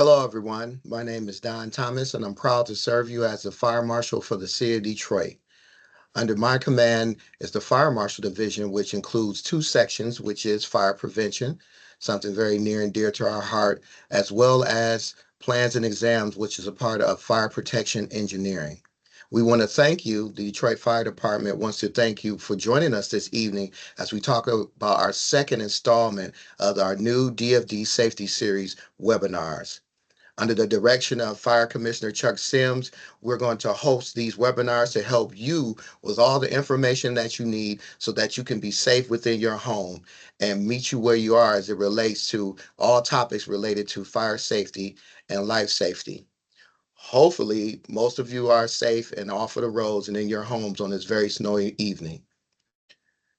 Hello, everyone. My name is Don Thomas, and I'm proud to serve you as the Fire Marshal for the City of Detroit. Under my command is the Fire Marshal Division, which includes two sections, which is fire prevention, something very near and dear to our heart, as well as plans and exams, which is a part of fire protection engineering. We want to thank you. The Detroit Fire Department wants to thank you for joining us this evening as we talk about our second installment of our new DFD Safety Series webinars. Under the direction of Fire Commissioner Chuck Sims, we're going to host these webinars to help you with all the information that you need so that you can be safe within your home and meet you where you are as it relates to all topics related to fire safety and life safety. Hopefully, most of you are safe and off of the roads and in your homes on this very snowy evening.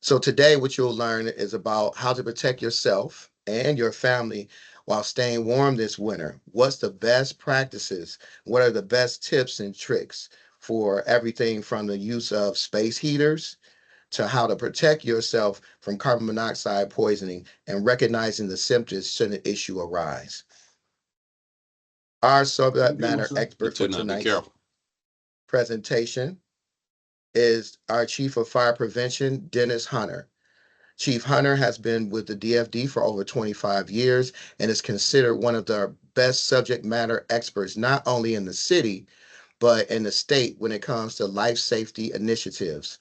So today what you'll learn is about how to protect yourself and your family while staying warm this winter. What's the best practices? What are the best tips and tricks for everything from the use of space heaters to how to protect yourself from carbon monoxide poisoning and recognizing the symptoms should an issue arise? Our subject matter You expert for too now. Be tonight's careful. presentation is our Chief of Fire Prevention, Dennis Hunter. Chief Hunter has been with the DFD for over 25 years and is considered one of the best subject matter experts, not only in the city, but in the state when it comes to life safety initiatives.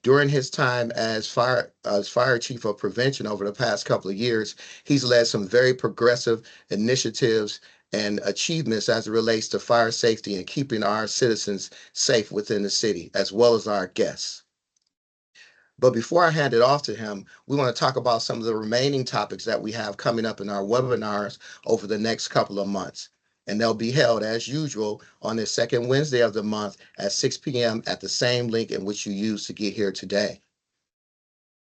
During his time as fire chief of prevention over the past couple of years, he's led some very progressive initiatives and achievements as it relates to fire safety and keeping our citizens safe within the city, as well as our guests. But before I hand it off to him, we want to talk about some of the remaining topics that we have coming up in our webinars over the next couple of months. And they'll be held as usual on the second Wednesday of the month at 6 p.m. at the same link in which you used to get here today.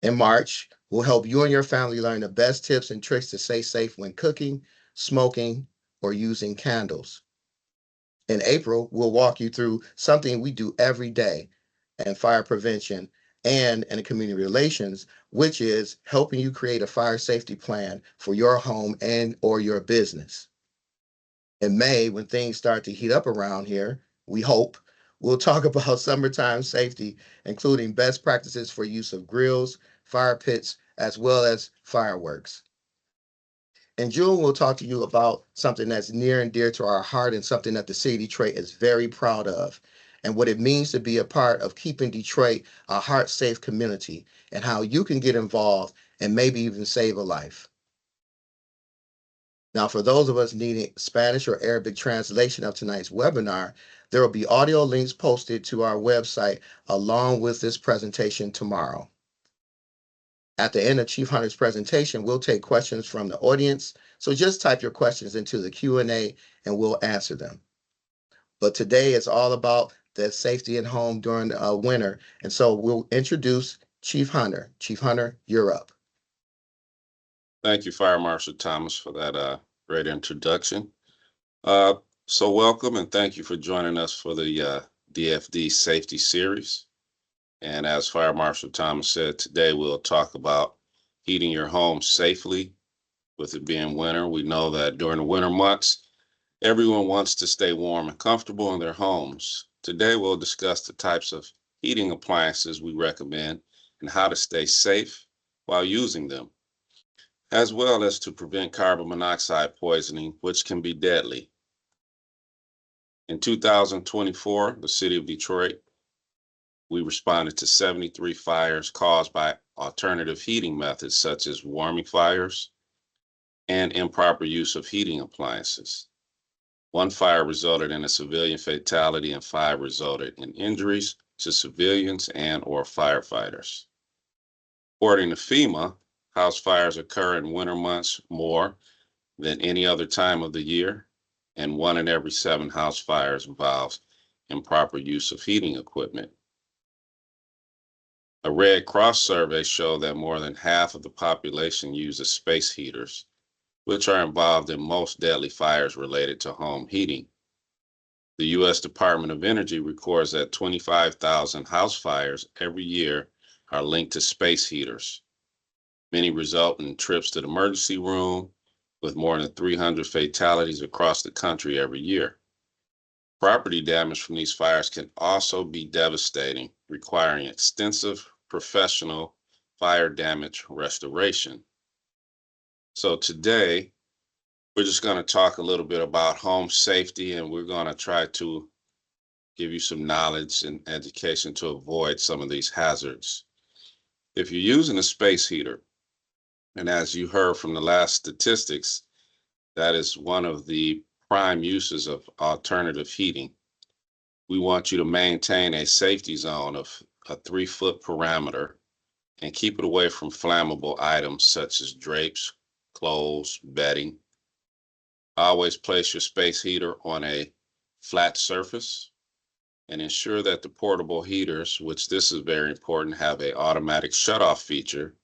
In March, we'll help you and your family learn the best tips and tricks to stay safe when cooking, smoking, or using candles. In April, we'll walk you through something we do every day in fire prevention and in community relations, which is helping you create a fire safety plan for your home and or your business. In May, when things start to heat up around here, we hope we'll talk about summertime safety, including best practices for use of grills, fire pits, as well as fireworks. In June, we'll talk to you about something that's near and dear to our heart and something that the city of Detroit is very proud of, and what it means to be a part of keeping Detroit a heart safe community and how you can get involved and maybe even save a life. Now, for those of us needing Spanish or Arabic translation of tonight's webinar, there will be audio links posted to our website along with this presentation tomorrow. At the end of Chief Hunter's presentation, we'll take questions from the audience. So just type your questions into the Q&A and we'll answer them. But today is all about the safety at home during winter. And so we'll introduce Chief Hunter. Chief Hunter, you're up. Thank you, Fire Marshal Thomas, for that great introduction. Uh, so welcome and thank you for joining us for the DFD Safety Series. And as Fire Marshal Thomas said, today we'll talk about heating your home safely. With it being winter, we know that during the winter months, everyone wants to stay warm and comfortable in their homes. Today we'll discuss the types of heating appliances we recommend and how to stay safe while using them, as well as to prevent carbon monoxide poisoning, which can be deadly. In 2024, the city of Detroit, we responded to 73 fires caused by alternative heating methods such as warming fires and improper use of heating appliances. One fire resulted in a civilian fatality and 5 resulted in injuries to civilians and or firefighters. According to FEMA, house fires occur in winter months more than any other time of the year, and 1 in every 7 house fires involves improper use of heating equipment. A Red Cross survey showed that more than half of the population uses space heaters, which are involved in most deadly fires related to home heating. The U.S. Department of Energy records that 25,000 house fires every year are linked to space heaters. Many result in trips to the emergency room, with more than 300 fatalities across the country every year. Property damage from these fires can also be devastating, requiring extensive professional fire damage restoration. So today, we're just going to talk a little bit about home safety, and we're going to try to give you some knowledge and education to avoid some of these hazards. If you're using a space heater, and as you heard from the last statistics, that is one of the prime uses of alternative heating. We want you to maintain a safety zone of a 3-foot parameter and keep it away from flammable items such as drapes, clothes, bedding. Always place your space heater on a flat surface and ensure that the portable heaters, which this is very important, have a automatic shutoff feature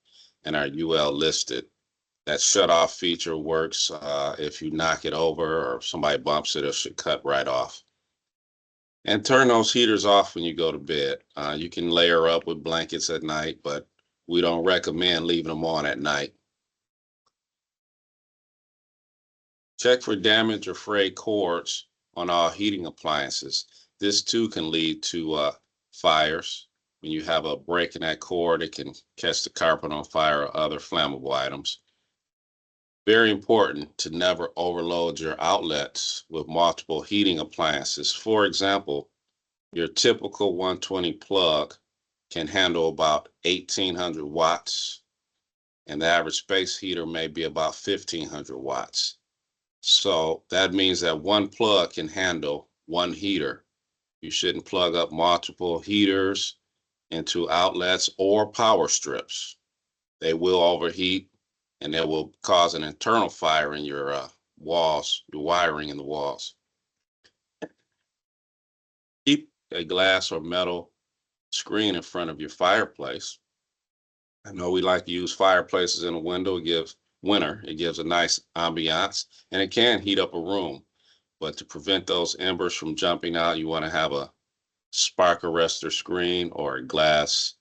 and are UL listed. That shutoff feature works if you knock it over or if somebody bumps it, it should cut right off. And turn those heaters off when you go to bed. You can layer up with blankets at night, but we don't recommend leaving them on at night. Check for damage or frayed cords on all heating appliances. This too can lead to fires. When you have a break in that cord, it can catch the carpet on fire or other flammable items. Very important to never overload your outlets with multiple heating appliances. For example, your typical 120 plug can handle about 1,800 watts, and the average space heater may be about 1,500 watts. So that means that one plug can handle one heater. You shouldn't plug up multiple heaters into outlets or power strips. They will overheat and they will cause an internal fire in your walls, your wiring in the walls. Keep a glass or metal screen in front of your fireplace. I know we like to use fireplaces in a window. It gives a nice ambiance, and it can heat up a room. But to prevent those embers from jumping out, you want to have a spark arrestor screen or a glass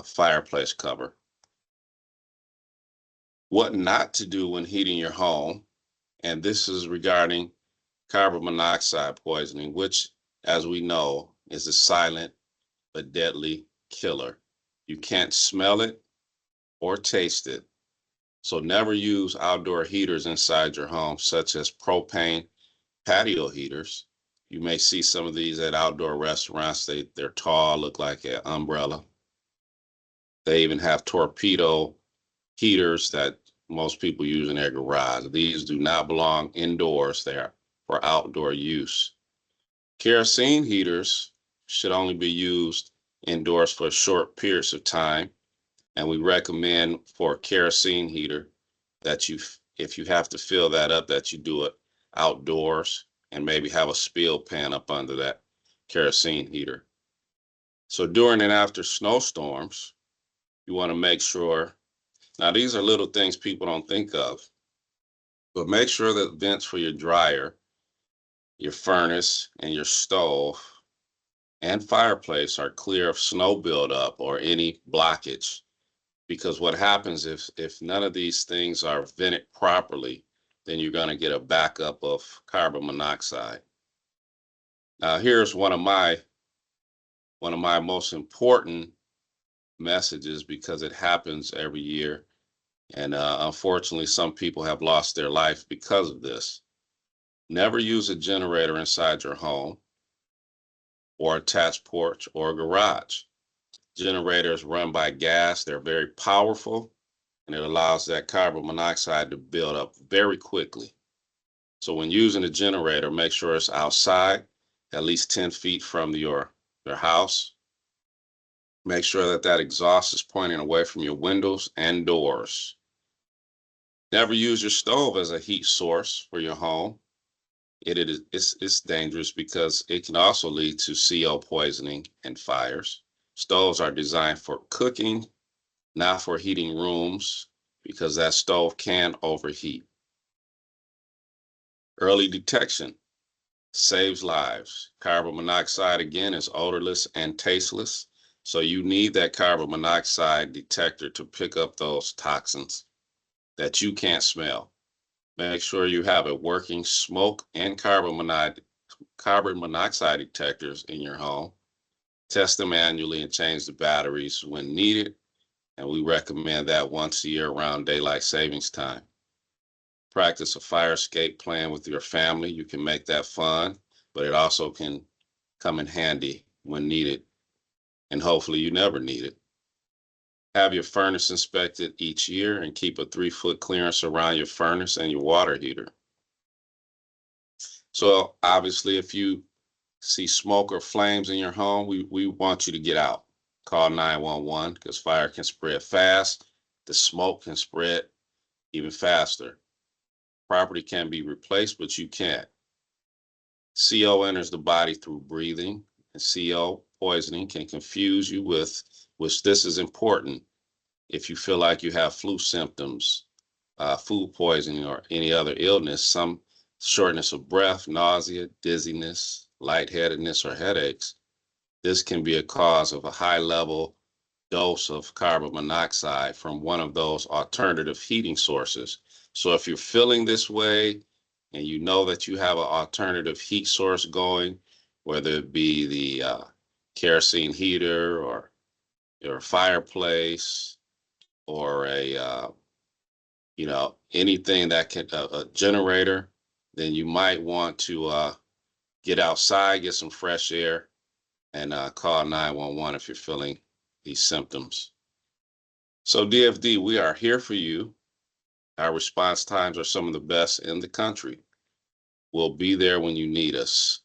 fireplace cover. What not to do when heating your home, and this is regarding carbon monoxide poisoning, which, as we know, is a silent but deadly killer. You can't smell it or taste it. So never use outdoor heaters inside your home, such as propane patio heaters. You may see some of these at outdoor restaurants. They're tall, look like an umbrella. They even have torpedo heaters that most people use in their garage. These do not belong indoors. They are for outdoor use. Kerosene heaters should only be used indoors for short periods of time. And we recommend for a kerosene heater that if you have to fill that up, that you do it outdoors and maybe have a spill pan up under that kerosene heater. So during and after snowstorms, you want to make sure, now these are little things people don't think of, but make sure that vents for your dryer, your furnace, and your stove and fireplace are clear of snow buildup or any blockage. Because what happens if none of these things are vented properly, then you're going to get a backup of carbon monoxide. Now, here's one of my most important messages, because it happens every year. And unfortunately, some people have lost their life because of this. Never use a generator inside your home or attached porch or garage. Generators run by gas. They're very powerful, and it allows that carbon monoxide to build up very quickly. So when using a generator, make sure it's outside, at least 10 feet from your house. Make sure that that exhaust is pointing away from your windows and doors. Never use your stove as a heat source for your home. It's dangerous because it can also lead to CO poisoning and fires. Stoves are designed for cooking, not for heating rooms, because that stove can overheat. Early detection saves lives. Carbon monoxide, again, is odorless and tasteless. So you need that carbon monoxide detector to pick up those toxins that you can't smell. Make sure you have a working smoke and carbon monoxide detectors in your home. Test them annually and change the batteries when needed. And we recommend that once a year around daylight savings time. Practice a fire escape plan with your family. You can make that fun, but it also can come in handy when needed, and hopefully you never need it. Have your furnace inspected each year and keep a 3-foot clearance around your furnace and your water heater. So obviously, if you see smoke or flames in your home, we want you to get out. Call 911 because fire can spread fast. The smoke can spread even faster. Property can be replaced, but you can't. CO enters the body through breathing, and CO poisoning can confuse you with, which this is important, if you feel like you have flu symptoms, food poisoning, or any other illness, some shortness of breath, nausea, dizziness, lightheadedness, or headaches. This can be a cause of a high level dose of carbon monoxide from one of those alternative heating sources. So if you're feeling this way and you know that you have an alternative heat source going, whether it be the kerosene heater or your fireplace or anything that can, a generator, then you might want to get outside, get some fresh air, and call 911 if you're feeling these symptoms. So DFD, we are here for you. Our response times are some of the best in the country. We'll be there when you need us.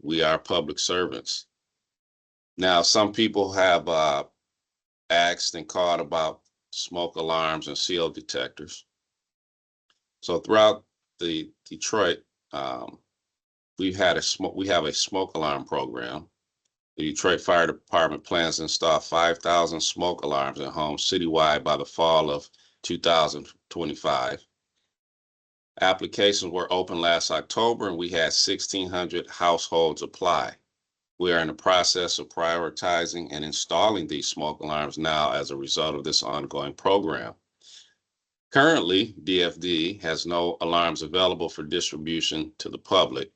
We are public servants. Now, some people have asked and called about smoke alarms and CO detectors. So throughout the Detroit, we have a smoke alarm program. The Detroit Fire Department plans to install 5,000 smoke alarms in homes citywide by the fall of 2025. Applications were open last October, and we had 1,600 households apply. We are in the process of prioritizing and installing these smoke alarms now as a result of this ongoing program. Currently, DFD has no alarms available for distribution to the public,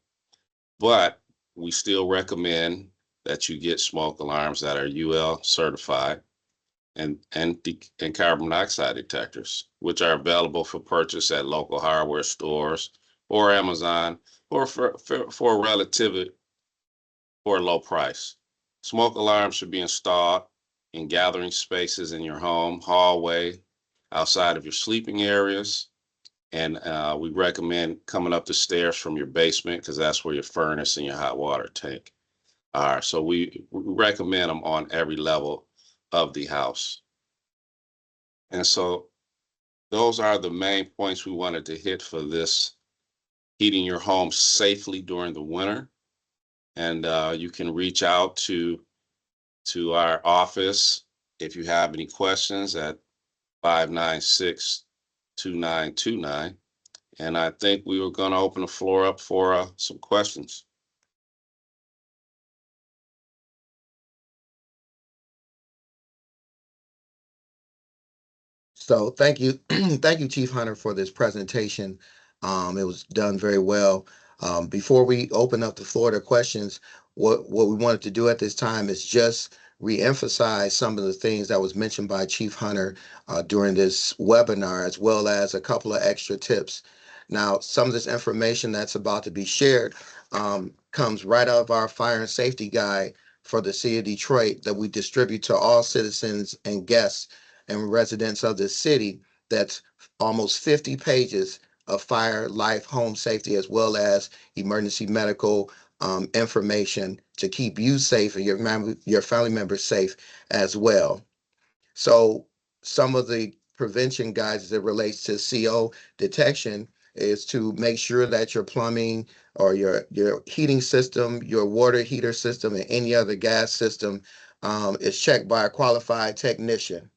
but we still recommend that you get smoke alarms that are UL certified and carbon monoxide detectors, which are available for purchase at local hardware stores or Amazon, or for a low price. Smoke alarms should be installed in gathering spaces in your home, hallway, outside of your sleeping areas. And we recommend coming up the stairs from your basement because that's where your furnace and your hot water tank are. So we recommend them on every level of the house. And so those are the main points we wanted to hit for this heating your home safely during the winter. And you can reach out to our office if you have any questions at 596-2929. And I think we were going to open the floor up for some questions. So thank you, thank you, Chief Hunter, for this presentation. It was done very well. Before we open up the floor to questions, what we wanted to do at this time is just reemphasize some of the things that was mentioned by Chief Hunter during this webinar, as well as a couple of extra tips. Now, some of this information that's about to be shared comes right out of our fire and safety guide for the city of Detroit that we distribute to all citizens and guests and residents of the city. That's almost 50 pages of fire, life, home safety, as well as emergency medical information to keep you safe and your family members safe as well. So some of the prevention guides that relates to CO detection is to make sure that your plumbing or your heating system, your water heater system, and any other gas system is checked by a qualified technician.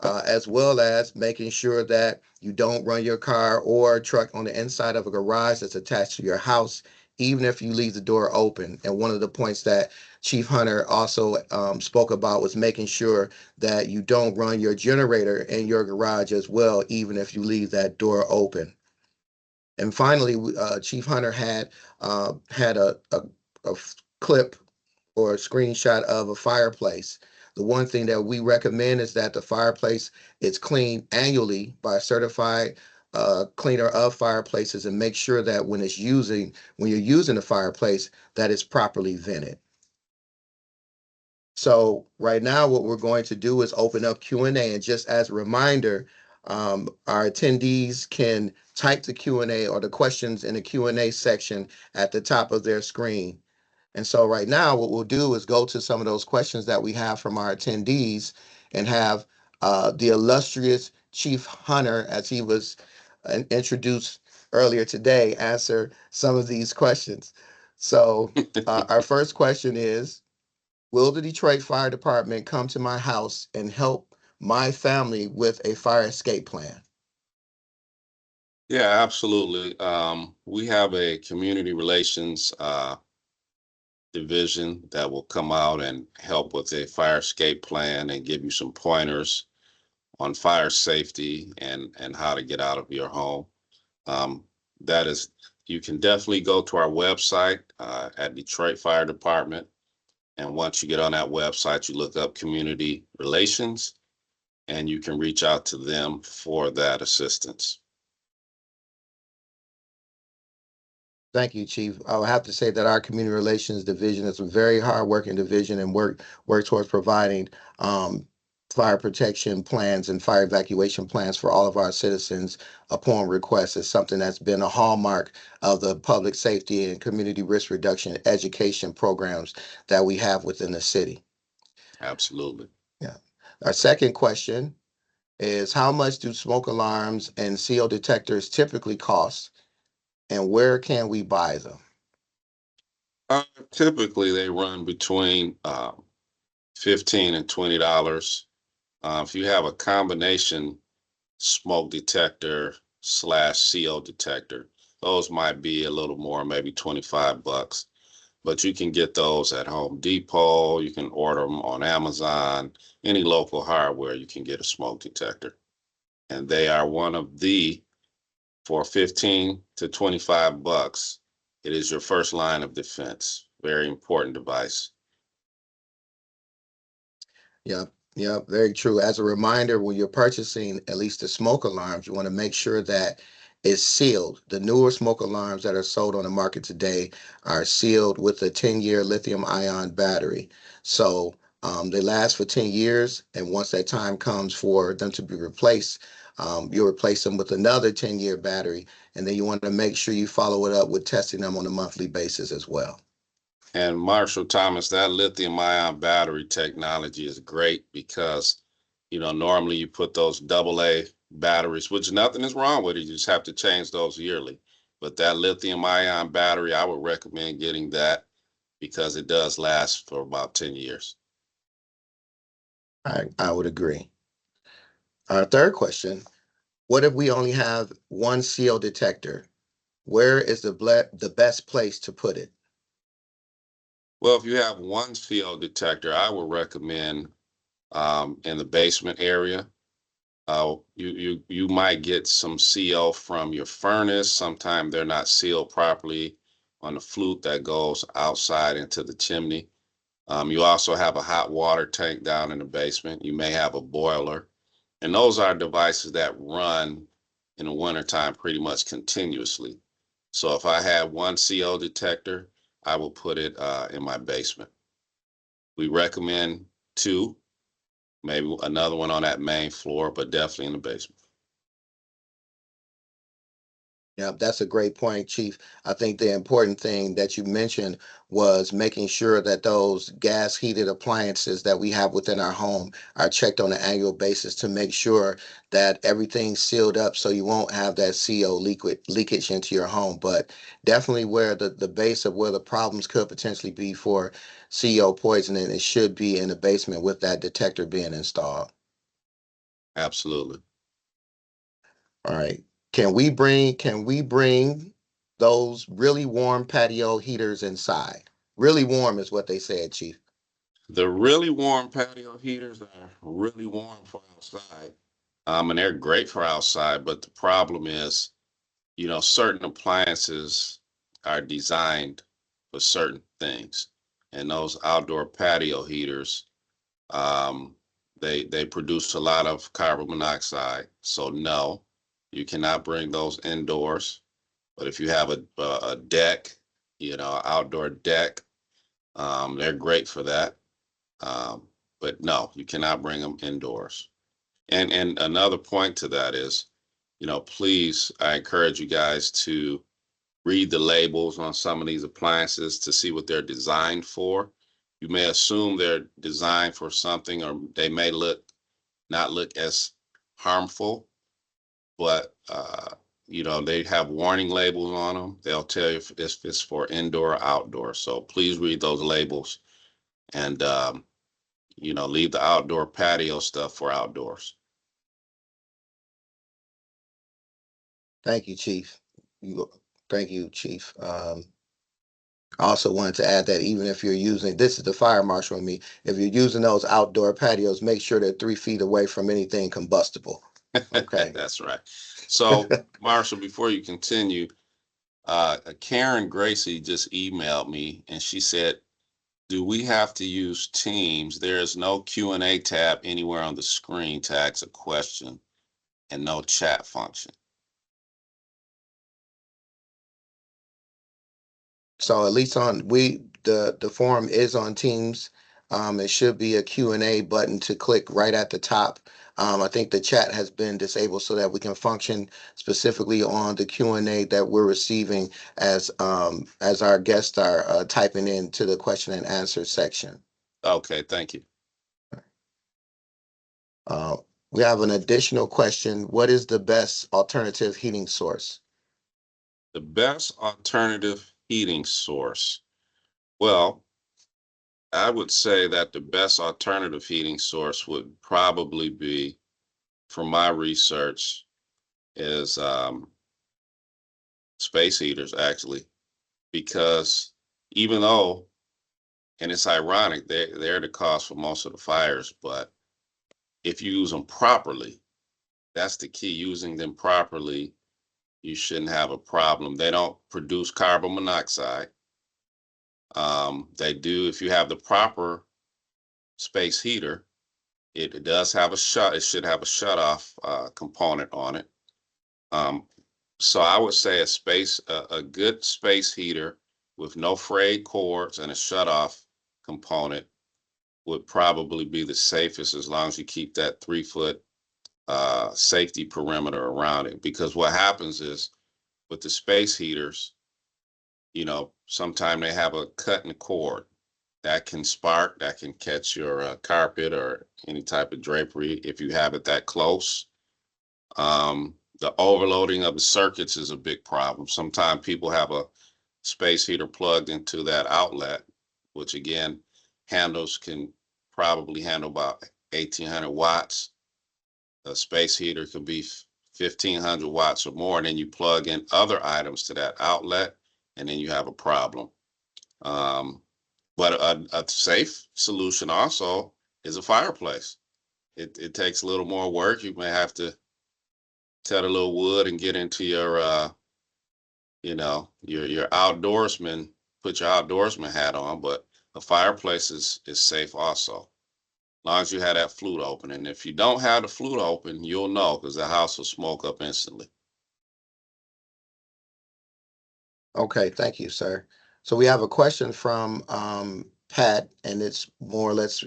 As well as making sure that you don't run your car or truck on the inside of a garage that's attached to your house, even if you leave the door open. And one of the points that Chief Hunter also spoke about was making sure that you don't run your generator in your garage as well, even if you leave that door open. And finally, Chief Hunter had a clip or a screenshot of a fireplace. The one thing that we recommend is that the fireplace is cleaned annually by a certified cleaner of fireplaces, and make sure that when you're using the fireplace, that it's properly vented. So right now, what we're going to do is open up Q&A, and just as a reminder, our attendees can type the Q&A or the questions in the Q&A section at the top of their screen. And so right now, what we'll do is go to some of those questions that we have from our attendees and have the illustrious Chief Hunter, as he was introduced earlier today, answer some of these questions. So our first question is, will the Detroit Fire Department come to my house and help my family with a fire escape plan? Yeah, absolutely. We have a community relations division that will come out and help with a fire escape plan and give you some pointers on fire safety and how to get out of your home. Um, that is, you can definitely go to our website at Detroit Fire Department. And once you get on that website, you look up community relations and you can reach out to them for that assistance. Thank you, Chief. I'll have to say that our community relations division is a very hardworking division and work towards providing fire protection plans and fire evacuation plans for all of our citizens upon request. It's something that's been a hallmark of the public safety and community risk reduction education programs that we have within the city. Absolutely. Yeah. Our second question is, how much do smoke alarms and CO detectors typically cost, and where can we buy them? Uh, Typically, they run between $15 and $20. If you have a combination smoke detector slash CO detector, those might be a little more, maybe $25. But you can get those at Home Depot. You can order them on Amazon. Any local hardware, you can get a smoke detector. And they are one of the, for 15 to $25, it is your first line of defense. Very important device. Yep, yep, very true. As a reminder, when you're purchasing at least the smoke alarms, you want to make sure that it's sealed. The newer smoke alarms that are sold on the market today are sealed with a 10-year lithium ion battery. So they last for 10 years, and once that time comes for them to be replaced, you'll replace them with another 10-year battery, and then you want to make sure you follow it up with testing them on a monthly basis as well. And Marshall Thomas, that lithium ion battery technology is great because, normally you put those AA batteries, which nothing is wrong with it. You just have to change those yearly. But that lithium ion battery, I would recommend getting that because it does last for about 10 years. I would agree. Our third question: what if we only have one CO detector? Where is the best place to put it? Well, if you have one CO detector, I would recommend in the basement area. You might get some CO from your furnace. Sometimes they're not sealed properly on the flute that goes outside into the chimney. You also have a hot water tank down in the basement. You may have a boiler. And those are devices that run in the wintertime pretty much continuously. So if I had one CO detector, I will put it in my basement. We recommend two, maybe another one on that main floor, but definitely in the basement. Yeah, that's a great point, Chief. I think the important thing that you mentioned was making sure that those gas heated appliances that we have within our home are checked on an annual basis to make sure that everything's sealed up so you won't have that CO leakage into your home. But definitely where the base of where the problems could potentially be for CO poisoning, it should be in the basement with that detector being installed. Absolutely. All right. Can we bring those really warm patio heaters inside? Really warm is what they said, Chief. The really warm patio heaters are really warm for outside. And they're great for outside, but the problem is certain appliances are designed for certain things, and those outdoor patio heaters, um, they produce a lot of carbon monoxide. So no, you cannot bring those indoors. But if you have a deck, outdoor deck, they're great for that. Um, but no, you cannot bring them indoors. And another point to that is, please, I encourage you guys to read the labels on some of these appliances to see what they're designed for. You may assume they're designed for something, or they may not look as harmful, but they have warning labels on them. They'll tell you if it's for indoor or outdoor. So please read those labels and leave the outdoor patio stuff for outdoors. Thank you, Chief. Thank you, Chief. I also wanted to add that even if you're using, this is the fire marshal in me, if you're using those outdoor patios, make sure they're 3 feet away from anything combustible. Okay. That's right. So, Marshall, before you continue, Karen Gracie just emailed me and she said, do we have to use Teams? There is no Q&A tab anywhere on the screen to ask a question and no chat function. So at least the forum is on Teams. It should be a Q&A button to click right at the top. I think the chat has been disabled so that we can function specifically on the Q&A that we're receiving as our guests are typing into the question and answer section. Okay, thank you. Uh, we have an additional question. What is the best alternative heating source? The best alternative heating source. Well, I would say that the best alternative heating source would probably be, from my research, is space heaters, actually, because even though, and it's ironic, they're the cause for most of the fires, but if you use them properly, that's the key. Using them properly, you shouldn't have a problem. They don't produce carbon monoxide. They do, if you have the proper space heater, it does have it should have a shut off component on it. So I would say a good space heater with no frayed cords and a shut off component would probably be the safest, as long as you keep that 3 foot safety perimeter around it. Because what happens is, with the space heaters, sometimes they have a cut in the cord that can spark, that can catch your carpet or any type of drapery if you have it that close. The overloading of the circuits is a big problem. Sometimes people have a space heater plugged into that outlet, which again, can probably handle about 1,800 watts. A space heater could be 1,500 watts or more, and then you plug in other items to that outlet, and then you have a problem. But a safe solution also is a fireplace. It takes a little more work. You may have to cut a little wood and get into your your outdoorsman, put your outdoorsman hat on, but a fireplace is safe also. As long as you have that flute open. And if you don't have the flute open, you'll know, because the house will smoke up instantly. Okay, thank you, sir. So we have a question from Pat, and it's more or less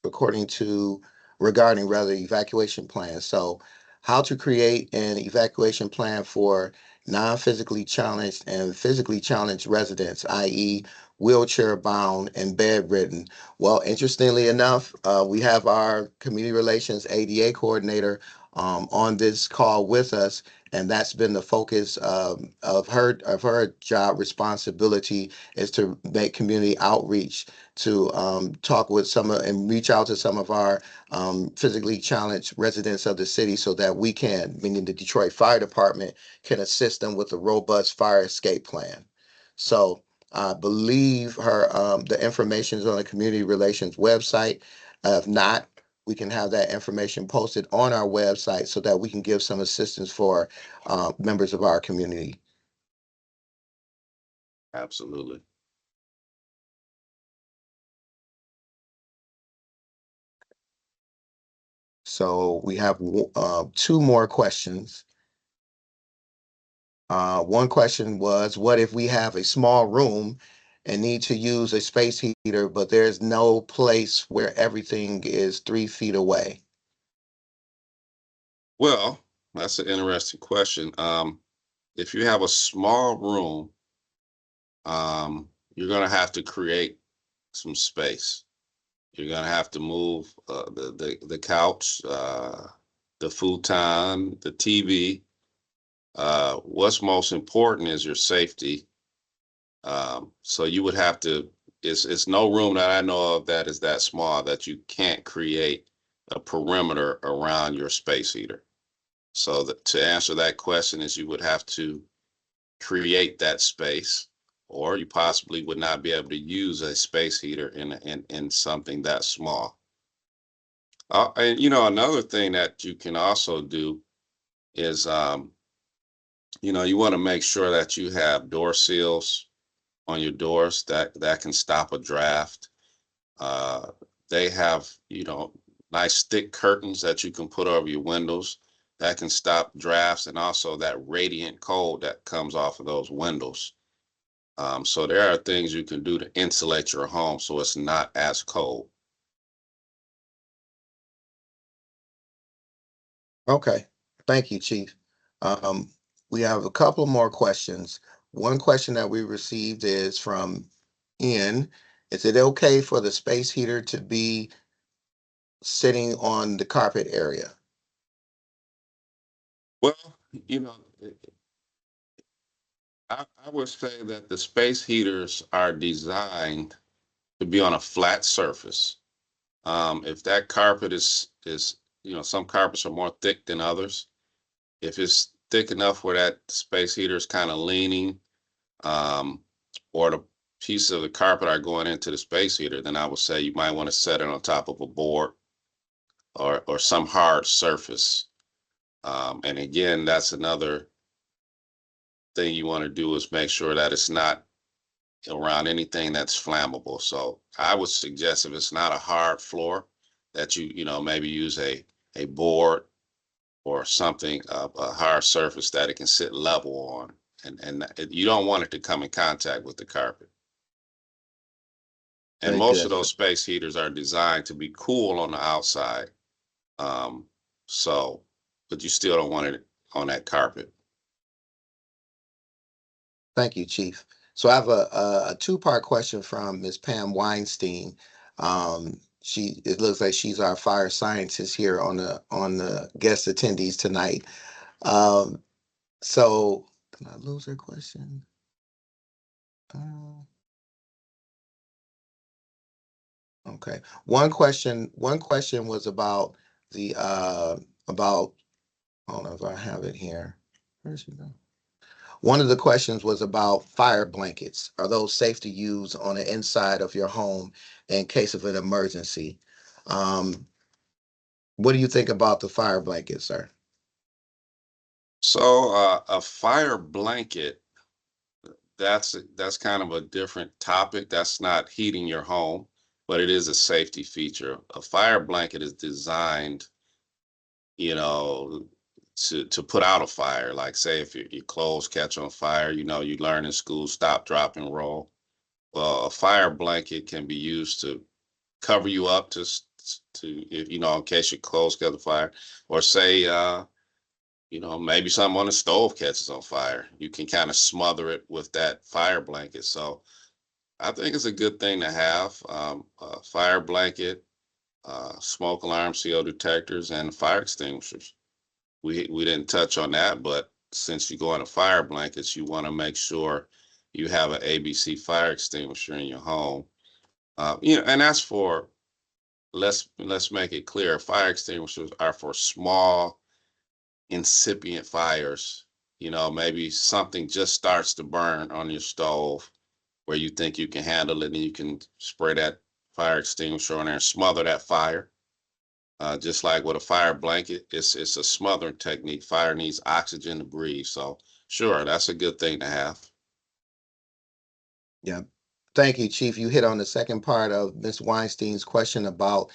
regarding rather evacuation plans. So how to create an evacuation plan for non-physically challenged and physically challenged residents, i.e. wheelchair bound and bedridden. Well, interestingly enough, we have our community relations ADA coordinator on this call with us, and that's been the focus of her job responsibility, is to make community outreach, to talk with and reach out to some of our physically challenged residents of the city, so that we can, meaning the Detroit Fire Department, can assist them with a robust fire escape plan. So I believe the information is on the community relations website. If not, we can have that information posted on our website so that we can give some assistance for members of our community. Absolutely. So we have two more questions. One question was, what if we have a small room and need to use a space heater, but there's no place where everything is 3 feet away? Well, that's an interesting question. If you have a small room, you're going to have to create some space. You're going to have to move the couch, the futon, the TV. What's most important is your safety. So you would have to. It's no room that I know of that is that small that you can't create a perimeter around your space heater. So to answer that question is you would have to create that space, or you possibly would not be able to use a space heater in something that small. And another thing that you can also do is, you want to make sure that you have door seals on your doors that can stop a draft. Uh, they have, nice thick curtains that you can put over your windows that can stop drafts, and also that radiant cold that comes off of those windows. So there are things you can do to insulate your home so it's not as cold. Okay, thank you, Chief. Um, we have a couple more questions. One question that we received is from Ian. Is it okay for the space heater to be sitting on the carpet area? Well, you know, I would say that the space heaters are designed to be on a flat surface. If that carpet is some carpets are more thick than others. If it's thick enough where that space heater is kind of leaning, um, or the pieces of the carpet are going into the space heater, then I would say you might want to set it on top of a board or some hard surface. And again, that's another thing you want to do is make sure that it's not around anything that's flammable. So I would suggest if it's not a hard floor, that maybe use a board or something of a hard surface that it can sit level on, and you don't want it to come in contact with the carpet. And Very most of good. those space heaters are designed to be cool on the outside. Um, so, but you still don't want it on that carpet. Thank you, Chief. So I have a two-part question from Ms. Pam Weinstein. It looks like she's our fire scientist here on the guest attendees tonight. Um, so did I lose her question? Uh, okay. One question was about the about I don't know if I have it here. Where is she go? One of the questions was about fire blankets. Are those safe to use on the inside of your home in case of an emergency? Um, what do you think about the fire blanket, sir? So a fire blanket, that's kind of a different topic. That's not heating your home, but it is a safety feature. A fire blanket is designed, you know, to put out a fire. Like say if your clothes catch on fire, you learn in school, stop, drop, and roll. Well, a fire blanket can be used to cover you up if in case your clothes catch on fire, or say maybe something on the stove catches on fire. You can kind of smother it with that fire blanket. So I think it's a good thing to have, a fire blanket, smoke alarm, CO detectors, and fire extinguishers. We didn't touch on that, but since you go into fire blankets, you want to make sure you have an ABC fire extinguisher in your home. And that's for, let's make it clear, fire extinguishers are for small incipient fires. Maybe something just starts to burn on your stove where you think you can handle it, and you can spray that fire extinguisher on there and smother that fire. Just like with a fire blanket, it's a smothering technique. Fire needs oxygen to breathe. So sure, that's a good thing to have. Yeah. Thank you, Chief. You hit on the second part of Ms. Weinstein's question about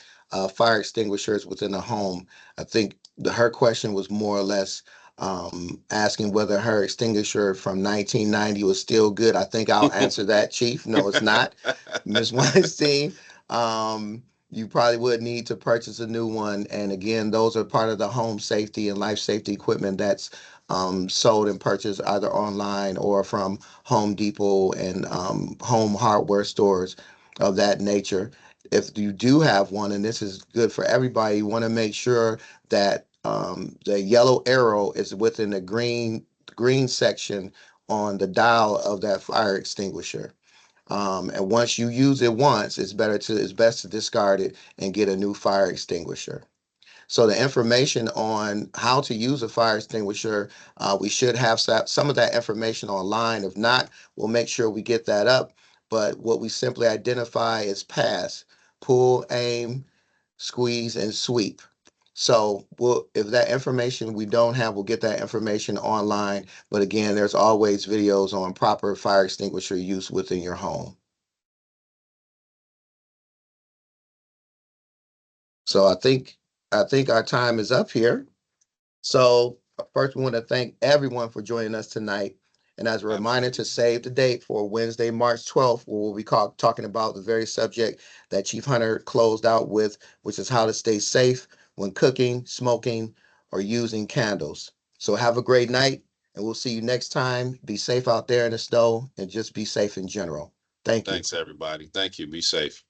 fire extinguishers within the home. I think her question was more or less asking whether her extinguisher from 1990 was still good. I think I'll answer that, Chief. No, it's not. Ms. Weinstein, you probably would need to purchase a new one. And again, those are part of the home safety and life safety equipment that's sold and purchased either online or from Home Depot and home hardware stores of that nature. If you do have one, and this is good for everybody, you want to make sure that the yellow arrow is within the green section on the dial of that fire extinguisher. And once you use it once, it's best to discard it and get a new fire extinguisher. So the information on how to use a fire extinguisher, we should have some of that information online. If not, we'll make sure we get that up. But what we simply identify is pass, pull, aim, squeeze, and sweep. So if that information we don't have, we'll get that information online. But again, there's always videos on proper fire extinguisher use within your home. So I think our time is up here. So first, we want to thank everyone for joining us tonight. And as a reminder to save the date for Wednesday, March 12th, where we'll be talking about the very subject that Chief Hunter closed out with, which is how to stay safe when cooking, smoking, or using candles. So have a great night, and we'll see you next time. Be safe out there in the snow, and just be safe in general. Thank you. Thanks, everybody. Thank you. Be safe.